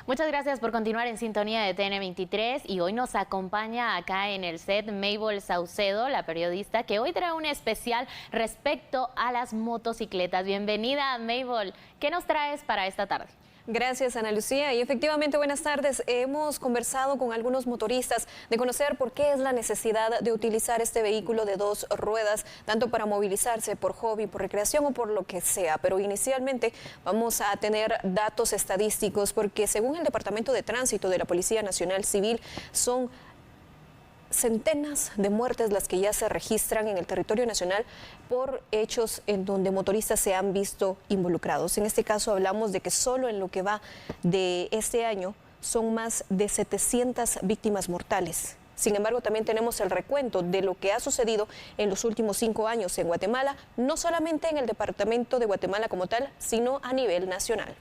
Muchas gracias por continuar en sintonía de TN23 y hoy nos acompaña acá en el set Mabel Saucedo, la periodista, que hoy trae un especial respecto a las motocicletas. Bienvenida, Mabel. ¿Qué nos traes para esta tarde? Gracias, Ana Lucía. Y efectivamente, buenas tardes. Hemos conversado con algunos motoristas de conocer por qué es la necesidad de utilizar este vehículo de dos ruedas, tanto para movilizarse por hobby, por recreación o por lo que sea. Pero inicialmente vamos a tener datos estadísticos porque según el Departamento de Tránsito de la Policía Nacional Civil son centenas de muertes las que ya se registran en el territorio nacional por hechos en donde motoristas se han visto involucrados. En este caso hablamos de que solo en lo que va de este año son más de 700 víctimas mortales. Sin embargo, también tenemos el recuento de lo que ha sucedido en los últimos 5 años en Guatemala, no solamente en el departamento de Guatemala como tal, sino a nivel nacional.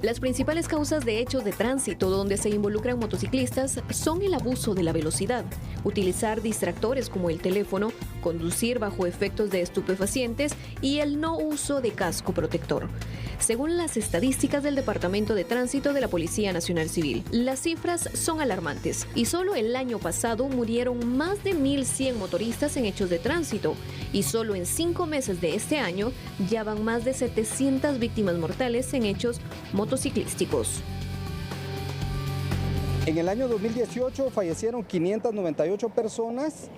Las principales causas de hechos de tránsito donde se involucran motociclistas son el abuso de la velocidad, utilizar distractores como el teléfono, conducir bajo efectos de estupefacientes y el no uso de casco protector. Según las estadísticas del Departamento de Tránsito de la Policía Nacional Civil, las cifras son alarmantes y solo el año pasado murieron más de 1.100 motoristas en hechos de tránsito y solo en 5 meses de este año ya van más de 700 víctimas mortales en hechos motociclísticos. En el año 2018 fallecieron 598 personas,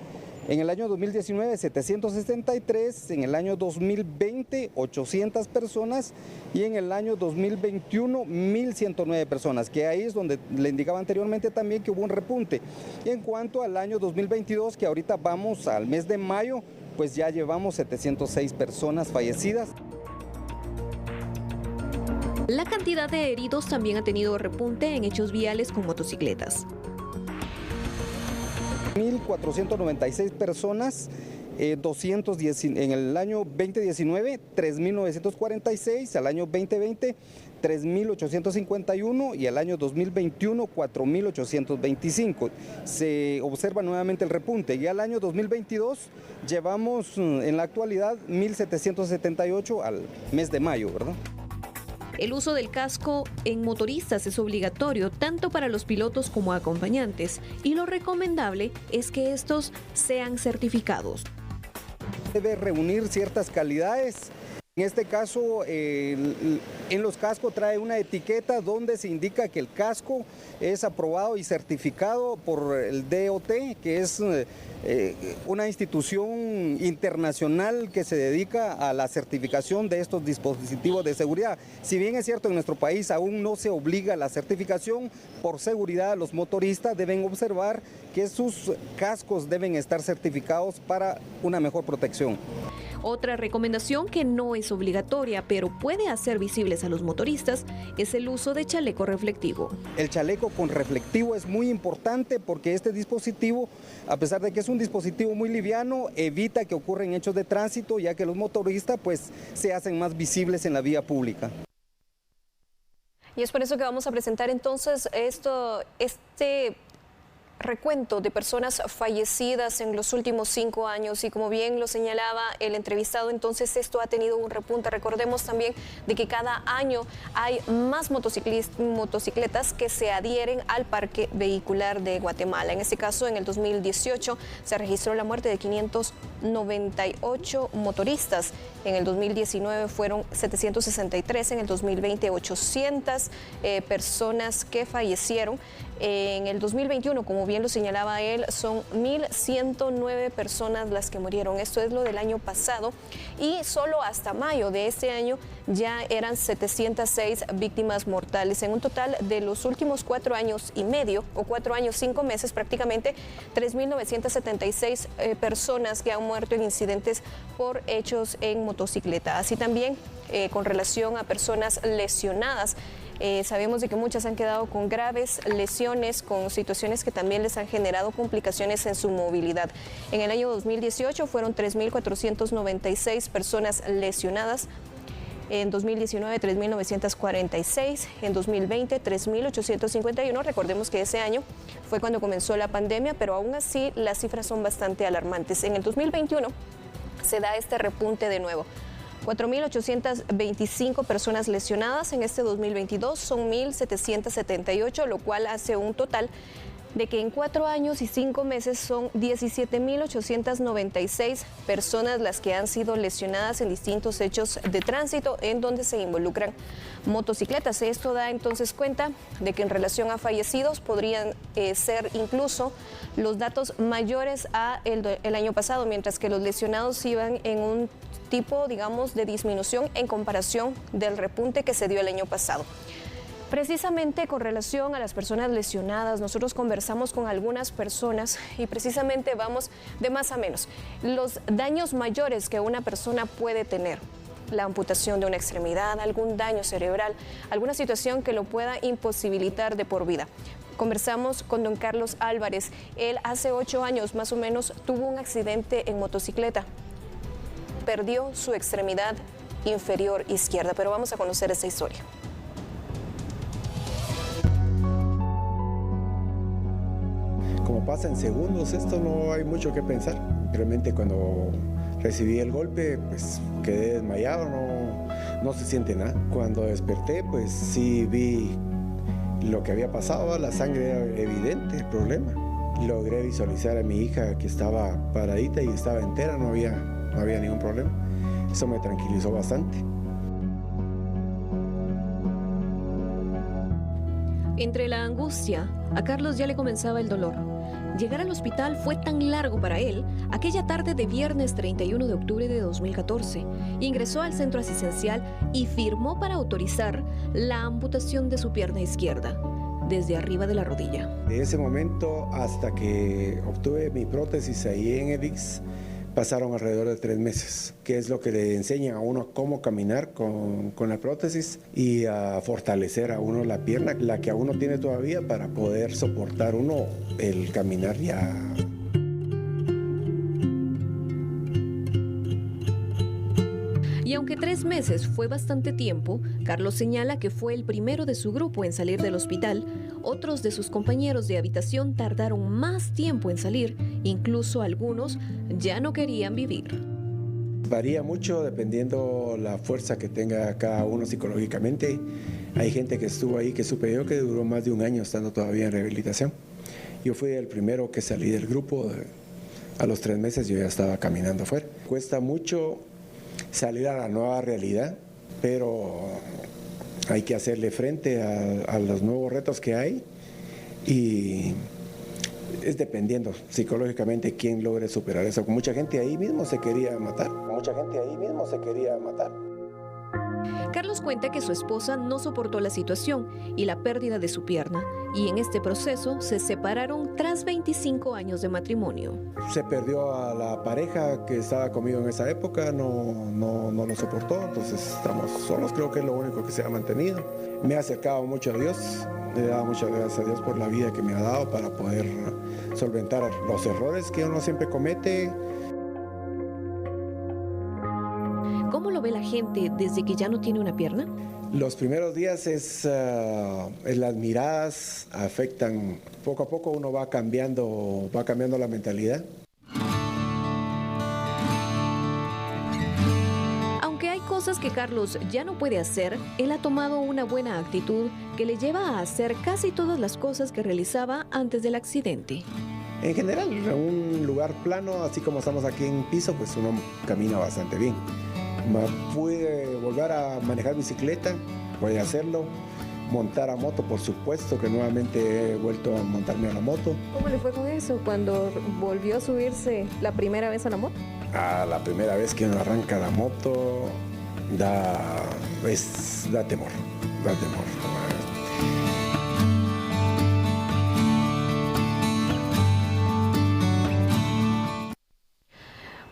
en el año 2019 763, en el año 2020 800 personas y en el año 2021 1.109 personas, que ahí es donde le indicaba anteriormente también que hubo un repunte. Y en cuanto al año 2022, que ahorita vamos al mes de mayo, pues ya llevamos 706 personas fallecidas. La cantidad de heridos también ha tenido repunte en hechos viales con motocicletas. 1.496 personas, 210, en el año 2019, 3.946, al año 2020, 3.851 y al año 2021, 4.825. Se observa nuevamente el repunte y al año 2022 llevamos en la actualidad 1.778 al mes de mayo, ¿verdad? El uso del casco en motoristas es obligatorio tanto para los pilotos como acompañantes y lo recomendable es que estos sean certificados. Debe reunir ciertas calidades. En este caso, en los cascos trae una etiqueta donde se indica que el casco es aprobado y certificado por el DOT, que es una institución internacional que se dedica a la certificación de estos dispositivos de seguridad. Si bien es cierto, en nuestro país aún no se obliga a la certificación, por seguridad los motoristas deben observar que sus cascos deben estar certificados para una mejor protección. Otra recomendación que no es obligatoria, pero puede hacer visibles a los motoristas, es el uso de chaleco reflectivo. El chaleco con reflectivo es muy importante porque este dispositivo, a pesar de que es un dispositivo muy liviano, evita que ocurran hechos de tránsito, ya que los motoristas pues se hacen más visibles en la vía pública. Y es por eso que vamos a presentar entonces este recuento de personas fallecidas en los últimos 5 años y como bien lo señalaba el entrevistado, entonces esto ha tenido un repunte. Recordemos también de que cada año hay más motocicletas que se adhieren al parque vehicular de Guatemala. En este caso, en el 2018 se registró la muerte de 598 motoristas. En el 2019 fueron 763, en el 2020 800 personas que fallecieron. En el 2021, como bien lo señalaba él, son 1.109 personas las que murieron. Esto es lo del año pasado y solo hasta mayo de este año ya eran 706 víctimas mortales. En un total de los últimos 4 años y medio, o 4 años 5 meses prácticamente, 3.976 personas que han muerto en incidentes por hechos en motocicleta. Así también con relación a personas lesionadas. Sabemos de que muchas han quedado con graves lesiones, con situaciones que también les han generado complicaciones en su movilidad. En el año 2018 fueron 3.496 personas lesionadas. En 2019, 3.946. En 2020, 3.851. Recordemos que ese año fue cuando comenzó la pandemia, pero aún así las cifras son bastante alarmantes. En el 2021 se da este repunte de nuevo. 4.825 personas lesionadas. En este 2022 son 1.778, lo cual hace un total de que en 4 años y 5 meses son 17.896 personas las que han sido lesionadas en distintos hechos de tránsito en donde se involucran motocicletas. Esto da entonces cuenta de que en relación a fallecidos podrían ser incluso los datos mayores a el año pasado, mientras que los lesionados iban en un tipo, digamos, de disminución en comparación del repunte que se dio el año pasado. Precisamente con relación a las personas lesionadas, nosotros conversamos con algunas personas y precisamente vamos de más a menos. Los daños mayores que una persona puede tener, la amputación de una extremidad, algún daño cerebral, alguna situación que lo pueda imposibilitar de por vida. Conversamos con don Carlos Álvarez. Él hace 8 años más o menos tuvo un accidente en motocicleta. Perdió su extremidad inferior izquierda, pero vamos a conocer esa historia. Como pasa en segundos, esto no hay mucho que pensar. Realmente cuando recibí el golpe, pues quedé desmayado, no se siente nada. Cuando desperté, pues sí vi lo que había pasado, la sangre era evidente, el problema. Logré visualizar a mi hija que estaba paradita y estaba entera, no había ningún problema. Eso me tranquilizó bastante. Entre la angustia, a Carlos ya le comenzaba el dolor. Llegar al hospital fue tan largo para él aquella tarde de viernes 31 de octubre de 2014. Ingresó al centro asistencial y firmó para autorizar la amputación de su pierna izquierda, desde arriba de la rodilla. De ese momento hasta que obtuve mi prótesis ahí en el IX, pasaron alrededor de 3 meses, que es lo que le enseñan a uno cómo caminar con la prótesis y a fortalecer a uno la pierna, la que a uno tiene todavía, para poder soportar uno el caminar ya. Y aunque 3 meses fue bastante tiempo, Carlos señala que fue el primero de su grupo en salir del hospital. Otros de sus compañeros de habitación tardaron más tiempo en salir, incluso algunos ya no querían vivir. Varía mucho dependiendo la fuerza que tenga cada uno psicológicamente. Hay gente que estuvo ahí, que supe yo, que duró más de 1 año estando todavía en rehabilitación. Yo fui el primero que salí del grupo. A los 3 meses yo ya estaba caminando afuera. Cuesta mucho salir a la nueva realidad, pero hay que hacerle frente a los nuevos retos que hay, y es dependiendo psicológicamente quién logre superar eso. Mucha gente ahí mismo se quería matar. Carlos cuenta que su esposa no soportó la situación y la pérdida de su pierna, y en este proceso se separaron tras 25 años de matrimonio. Se perdió a la pareja que estaba conmigo en esa época, no lo soportó, entonces estamos solos. Creo que es lo único que se ha mantenido. Me ha acercado mucho a Dios, le he dado muchas gracias a Dios por la vida que me ha dado para poder solventar los errores que uno siempre comete. ¿Cómo lo ve la gente desde que ya no tiene una pierna? Los primeros días las miradas afectan. Poco a poco uno va cambiando la mentalidad. Aunque hay cosas que Carlos ya no puede hacer, él ha tomado una buena actitud que le lleva a hacer casi todas las cosas que realizaba antes del accidente. En general, en un lugar plano, así como estamos aquí en piso, pues uno camina bastante bien. Pude volver a manejar bicicleta, voy a hacerlo. Montar a moto, por supuesto que nuevamente he vuelto a montarme a la moto. ¿Cómo le fue con eso cuando volvió a subirse la primera vez a la moto? La primera vez que uno arranca la moto da temor.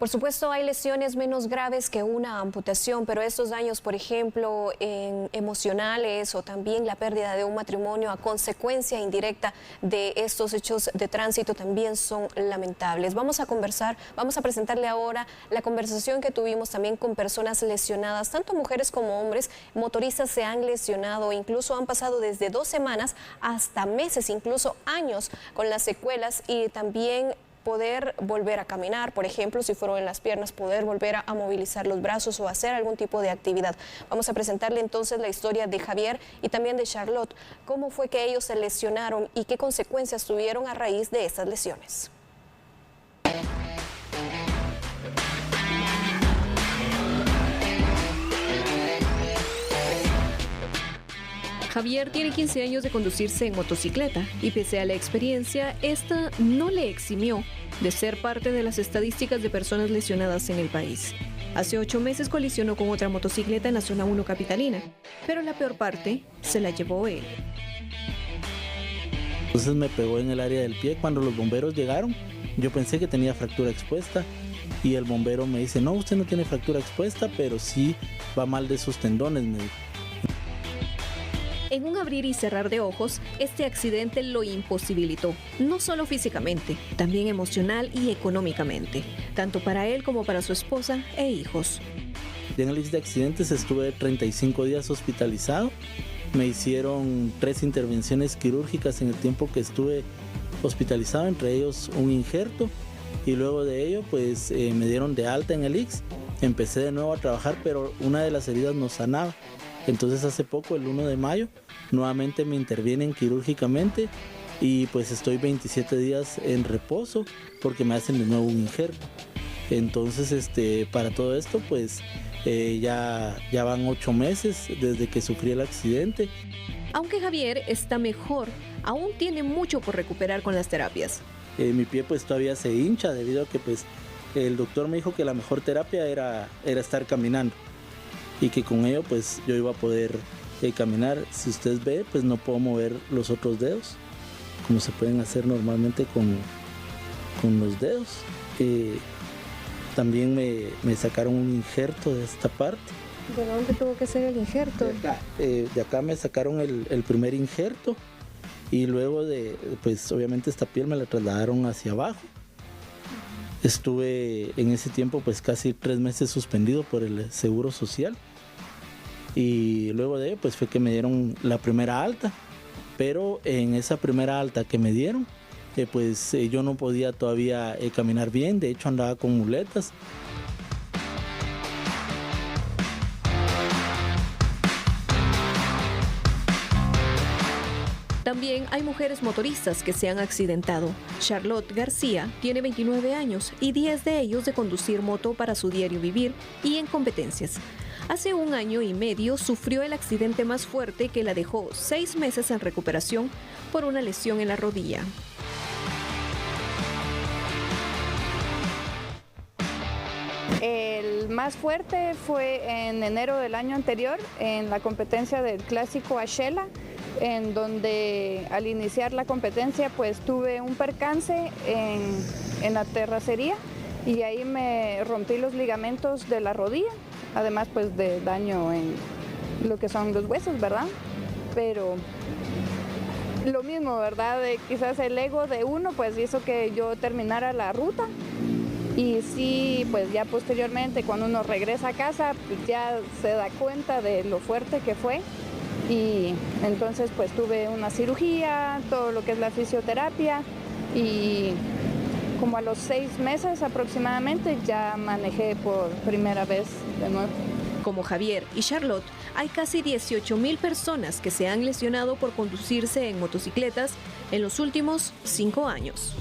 Por supuesto, hay lesiones menos graves que una amputación, pero estos daños, por ejemplo, emocionales o también la pérdida de un matrimonio a consecuencia indirecta de estos hechos de tránsito también son lamentables. Vamos a presentarle ahora la conversación que tuvimos también con personas lesionadas, tanto mujeres como hombres. Motoristas se han lesionado, incluso han pasado desde 2 semanas hasta meses, incluso años con las secuelas, y también poder volver a caminar, por ejemplo, si fueron en las piernas, poder volver a movilizar los brazos o hacer algún tipo de actividad. Vamos a presentarle entonces la historia de Javier y también de Charlotte, cómo fue que ellos se lesionaron y qué consecuencias tuvieron a raíz de estas lesiones. Javier tiene 15 años de conducirse en motocicleta y pese a la experiencia, esta no le eximió de ser parte de las estadísticas de personas lesionadas en el país. Hace 8 meses colisionó con otra motocicleta en la zona 1 capitalina, pero la peor parte se la llevó él. Entonces me pegó en el área del pie. Cuando los bomberos llegaron, yo pensé que tenía fractura expuesta y el bombero me dice, no, usted no tiene fractura expuesta, pero sí va mal de sus tendones, me dijo. En un abrir y cerrar de ojos, este accidente lo imposibilitó, no solo físicamente, también emocional y económicamente, tanto para él como para su esposa e hijos. En el lista de accidentes estuve 35 días hospitalizado, me hicieron 3 intervenciones quirúrgicas en el tiempo que estuve hospitalizado, entre ellos un injerto, y luego de ello pues me dieron de alta en el IX, empecé de nuevo a trabajar, pero una de las heridas no sanaba. Entonces hace poco, el 1 de mayo, nuevamente me intervienen quirúrgicamente y pues estoy 27 días en reposo porque me hacen de nuevo un injerto. Entonces para todo esto pues ya van 8 meses desde que sufrí el accidente. Aunque Javier está mejor, aún tiene mucho por recuperar con las terapias. Mi pie pues todavía se hincha debido a que pues el doctor me dijo que la mejor terapia era estar caminando y que con ello pues yo iba a poder caminar. Si usted ve, pues no puedo mover los otros dedos como se pueden hacer normalmente con los dedos. También me sacaron un injerto de esta parte. ¿De dónde tuvo que ser el injerto? De acá me sacaron el primer injerto y luego pues obviamente esta piel me la trasladaron hacia abajo. Estuve en ese tiempo pues casi 3 meses suspendido por el Seguro Social y luego de ello pues fue que me dieron la primera alta, pero en esa primera alta que me dieron pues yo no podía todavía caminar bien, de hecho andaba con muletas. También hay mujeres motoristas que se han accidentado. Charlotte García tiene 29 años y 10 de ellos de conducir moto para su diario vivir y en competencias. Hace 1 año y medio sufrió el accidente más fuerte que la dejó 6 meses en recuperación por una lesión en la rodilla. El más fuerte fue en enero del año anterior en la competencia del clásico Ashela, en donde al iniciar la competencia pues tuve un percance en la terracería y ahí me rompí los ligamentos de la rodilla, además pues de daño en lo que son los huesos, ¿verdad? Pero lo mismo, ¿verdad? Quizás el ego de uno pues hizo que yo terminara la ruta y sí, pues ya posteriormente cuando uno regresa a casa pues ya se da cuenta de lo fuerte que fue. Y entonces pues tuve una cirugía, todo lo que es la fisioterapia y como a los 6 meses aproximadamente ya manejé por primera vez de nuevo. Como Javier y Charlotte, hay casi 18,000 personas que se han lesionado por conducirse en motocicletas en los últimos 5 años.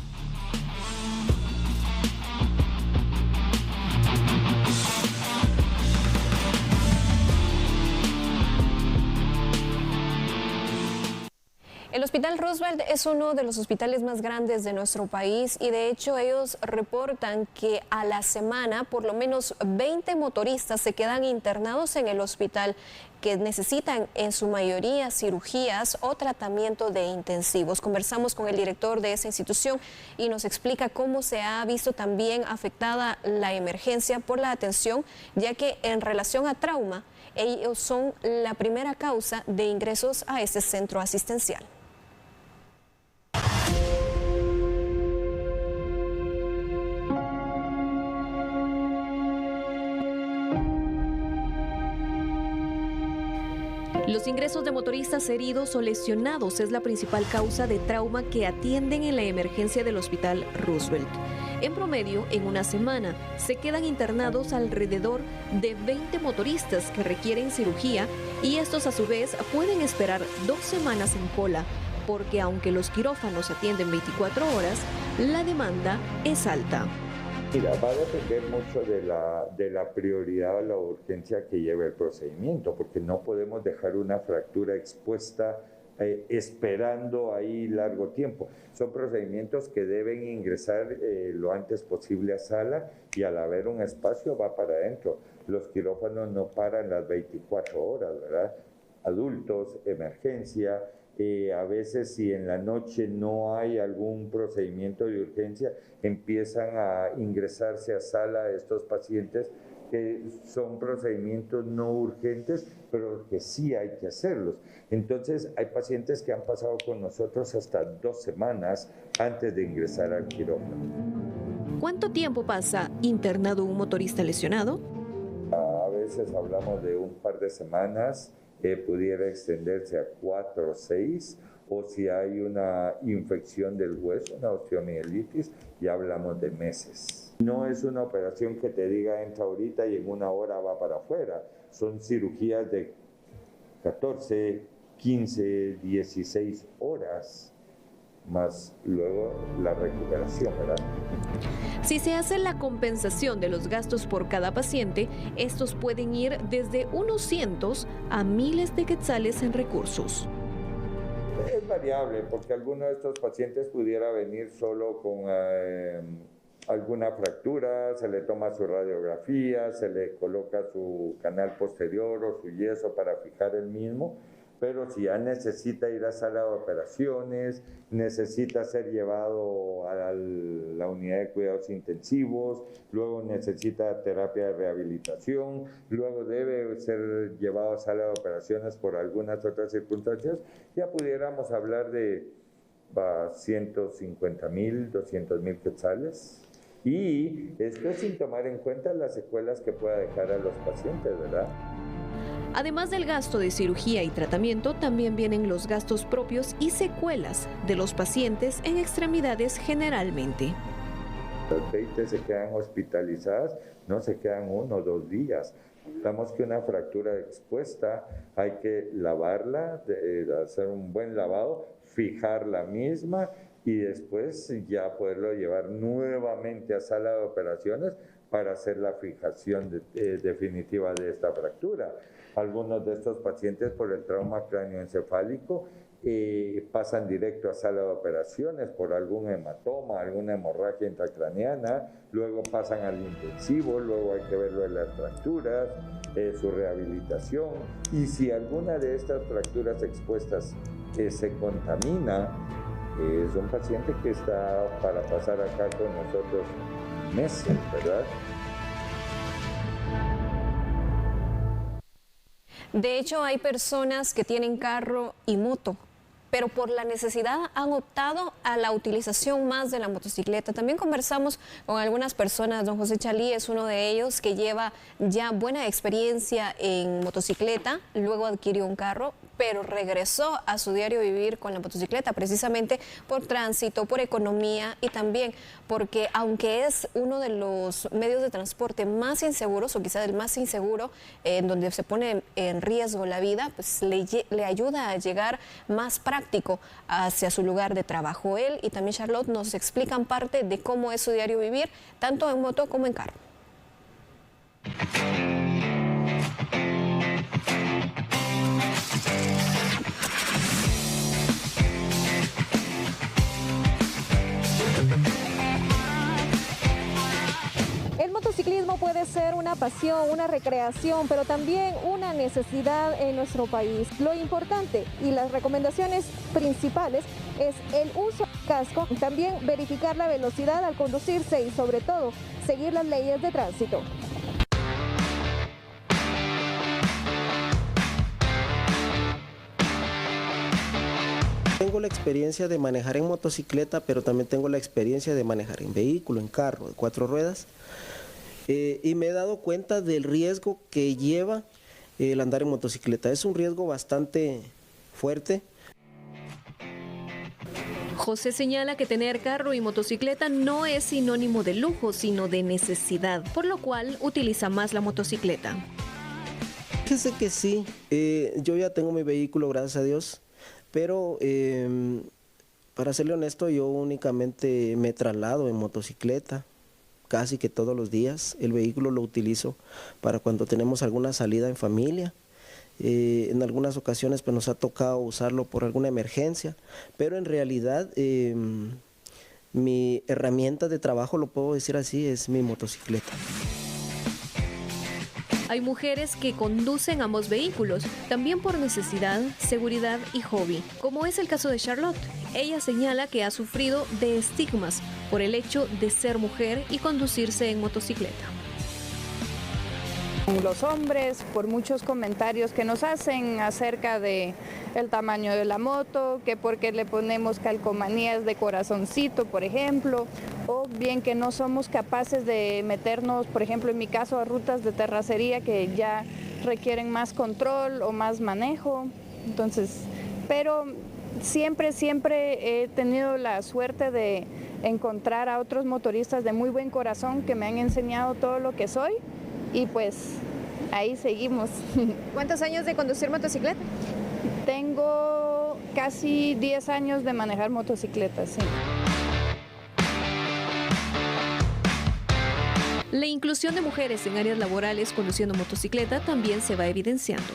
En los Hospital Roosevelt es uno de los hospitales más grandes de nuestro país y de hecho ellos reportan que a la semana por lo menos 20 motoristas se quedan internados en el hospital que necesitan en su mayoría cirugías o tratamiento de intensivos. Conversamos con el director de esa institución y nos explica cómo se ha visto también afectada la emergencia por la atención, ya que en relación a trauma, ellos son la primera causa de ingresos a este centro asistencial. Los ingresos de motoristas heridos o lesionados es la principal causa de trauma que atienden en la emergencia del Hospital Roosevelt. En promedio, en una semana, se quedan internados alrededor de 20 motoristas que requieren cirugía y estos a su vez pueden esperar 2 semanas en cola, porque aunque los quirófanos atienden 24 horas, la demanda es alta. Mira, va a depender mucho de la prioridad o la urgencia que lleve el procedimiento, porque no podemos dejar una fractura expuesta esperando ahí largo tiempo. Son procedimientos que deben ingresar lo antes posible a sala y al haber un espacio va para adentro. Los quirófanos no paran las 24 horas, ¿verdad? Adultos, emergencia. A veces si en la noche no hay algún procedimiento de urgencia, empiezan a ingresarse a sala estos pacientes que son procedimientos no urgentes, pero que sí hay que hacerlos. Entonces hay pacientes que han pasado con nosotros hasta 2 semanas antes de ingresar al quirófano. ¿Cuánto tiempo pasa internado un motorista lesionado? A veces hablamos de un par de semanas, pudiera extenderse a 4 o 6, o si hay una infección del hueso, una osteomielitis, ya hablamos de meses. No es una operación que te diga entra ahorita y en 1 hora va para afuera. Son cirugías de 14, 15, 16 horas, más luego la recuperación, ¿verdad? Si se hace la compensación de los gastos por cada paciente, estos pueden ir desde unos cientos a miles de quetzales en recursos. Es variable, porque alguno de estos pacientes pudiera venir solo con alguna fractura, se le toma su radiografía, se le coloca su canal posterior o su yeso para fijar el mismo, pero si ya necesita ir a sala de operaciones, necesita ser llevado a la unidad de cuidados intensivos, luego necesita terapia de rehabilitación, luego debe ser llevado a sala de operaciones por algunas otras circunstancias, ya pudiéramos hablar de 150,000, 200,000 quetzales. Y esto es sin tomar en cuenta las secuelas que pueda dejar a los pacientes, ¿verdad? Además del gasto de cirugía y tratamiento, también vienen los gastos propios y secuelas de los pacientes en extremidades generalmente. Las 20 se quedan hospitalizadas, no se quedan 1 o 2 días. Notamos que una fractura expuesta hay que lavarla, hacer un buen lavado, fijar la misma y después ya poderlo llevar nuevamente a sala de operaciones para hacer la fijación definitiva de esta fractura. Algunos de estos pacientes por el trauma cráneoencefálico pasan directo a sala de operaciones por algún hematoma, alguna hemorragia intracraneana, luego pasan al intensivo, luego hay que verlo en las fracturas, su rehabilitación, y si alguna de estas fracturas expuestas se contamina, es un paciente que está para pasar acá con nosotros meses, ¿verdad? De hecho, hay personas que tienen carro y moto, pero por la necesidad han optado a la utilización más de la motocicleta. También conversamos con algunas personas, don José Chalí es uno de ellos que lleva ya buena experiencia en motocicleta, luego adquirió un carro, pero regresó a su diario vivir con la motocicleta precisamente por tránsito, por economía y también porque aunque es uno de los medios de transporte más inseguros o quizás el más inseguro, en donde se pone en riesgo la vida, pues le ayuda a llegar más práctico hacia su lugar de trabajo. Él y también Charlotte nos explican parte de cómo es su diario vivir, tanto en moto como en carro. ser una pasión, una recreación, pero también una necesidad en nuestro país. Lo importante y las recomendaciones principales es el uso del casco, también verificar la velocidad al conducirse y sobre todo seguir las leyes de tránsito. Tengo la experiencia de manejar en motocicleta, pero también tengo la experiencia de manejar en vehículo, en carro, de 4 ruedas. Y me he dado cuenta del riesgo que lleva el andar en motocicleta. Es un riesgo bastante fuerte. José señala que tener carro y motocicleta no es sinónimo de lujo, sino de necesidad, por lo cual utiliza más la motocicleta. Fíjese que sí, yo ya tengo mi vehículo, gracias a Dios. Pero para serle honesto, yo únicamente me traslado en motocicleta casi que todos los días. El vehículo lo utilizo para cuando tenemos alguna salida en familia. En algunas ocasiones pues, nos ha tocado usarlo por alguna emergencia, pero en realidad mi herramienta de trabajo, lo puedo decir así, es mi motocicleta. Hay mujeres que conducen ambos vehículos, también por necesidad, seguridad y hobby, como es el caso de Charlotte. Ella señala que ha sufrido de estigmas por el hecho de ser mujer y conducirse en motocicleta. Los hombres, por muchos comentarios que nos hacen acerca de el tamaño de la moto, que porque le ponemos calcomanías de corazoncito, por ejemplo, o bien que no somos capaces de meternos, por ejemplo, en mi caso, a rutas de terracería que ya requieren más control o más manejo. Entonces, pero siempre he tenido la suerte de encontrar a otros motoristas de muy buen corazón que me han enseñado todo lo que soy. Y pues ahí seguimos. ¿Cuántos años de conducir motocicleta? Tengo casi 10 años de manejar motocicleta, sí. La inclusión de mujeres en áreas laborales conduciendo motocicleta también se va evidenciando.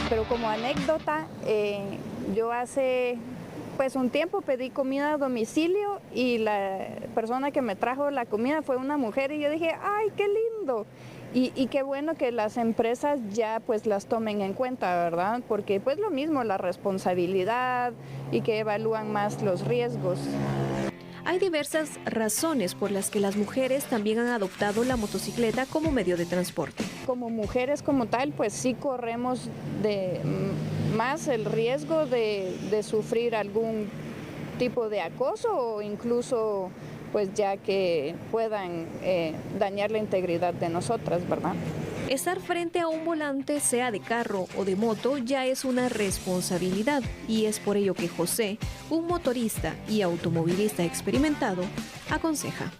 Pero como anécdota, yo hace pues un tiempo pedí comida a domicilio y la persona que me trajo la comida fue una mujer y yo dije, ¡ay, qué lindo! Y qué bueno que las empresas ya pues las tomen en cuenta, ¿verdad? Porque pues lo mismo, la responsabilidad y que evalúan más los riesgos. Hay diversas razones por las que las mujeres también han adoptado la motocicleta como medio de transporte. Como mujeres como tal, pues sí corremos más el riesgo de sufrir algún tipo de acoso o incluso pues ya que puedan dañar la integridad de nosotras, ¿verdad? Estar frente a un volante, sea de carro o de moto, ya es una responsabilidad y es por ello que José, un motorista y automovilista experimentado, aconseja.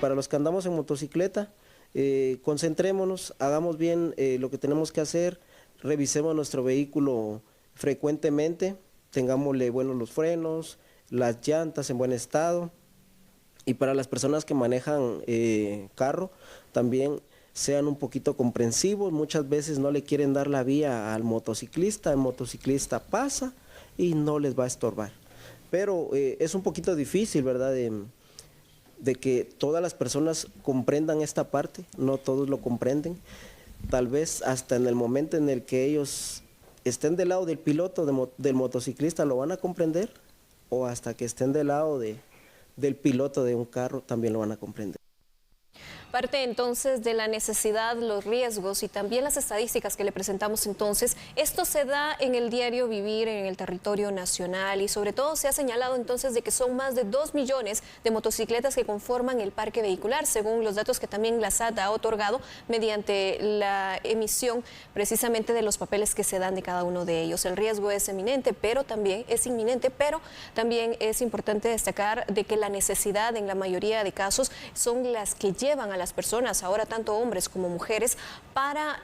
Para los que andamos en motocicleta, concentrémonos, hagamos bien lo que tenemos que hacer, revisemos nuestro vehículo frecuentemente, tengámosle buenos los frenos, las llantas en buen estado, y para las personas que manejan carro también sean un poquito comprensivos. Muchas veces no le quieren dar la vía al motociclista, el motociclista pasa y no les va a estorbar, pero es un poquito difícil, ¿verdad?, de que todas las personas comprendan esta parte. No todos lo comprenden, tal vez hasta en el momento en el que ellos estén del lado del piloto del motociclista lo van a comprender, o hasta que estén del lado del piloto de un carro también lo van a comprender. Parte entonces de la necesidad, los riesgos y también las estadísticas que le presentamos entonces. Esto se da en el diario vivir en el territorio nacional y sobre todo se ha señalado entonces de que son más de 2 millones de motocicletas que conforman el parque vehicular, según los datos que también la SAT ha otorgado mediante la emisión precisamente de los papeles que se dan de cada uno de ellos. El riesgo es inminente, pero también es importante destacar de que la necesidad en la mayoría de casos son las que llevan a la las personas, ahora tanto hombres como mujeres, para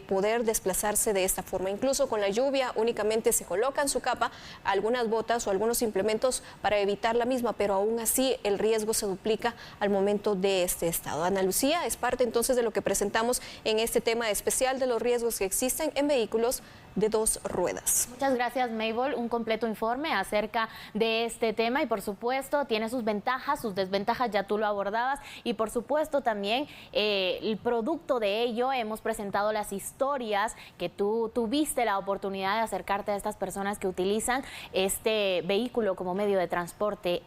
poder desplazarse de esta forma. Incluso con la lluvia únicamente se colocan su capa, algunas botas o algunos implementos para evitar la misma, pero aún así el riesgo se duplica al momento de este estado. Ana Lucía, es parte entonces de lo que presentamos en este tema especial de los riesgos que existen en vehículos de 2 ruedas. Muchas gracias, Mabel. Un completo informe acerca de este tema y, por supuesto, tiene sus ventajas, sus desventajas, ya tú lo abordabas, y por supuesto también el producto de ello. Hemos presentado las historias que tú tuviste la oportunidad de acercarte a estas personas que utilizan este vehículo como medio de transporte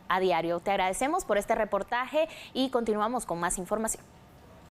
a diario. Te agradecemos por este reportaje y continuamos con más información.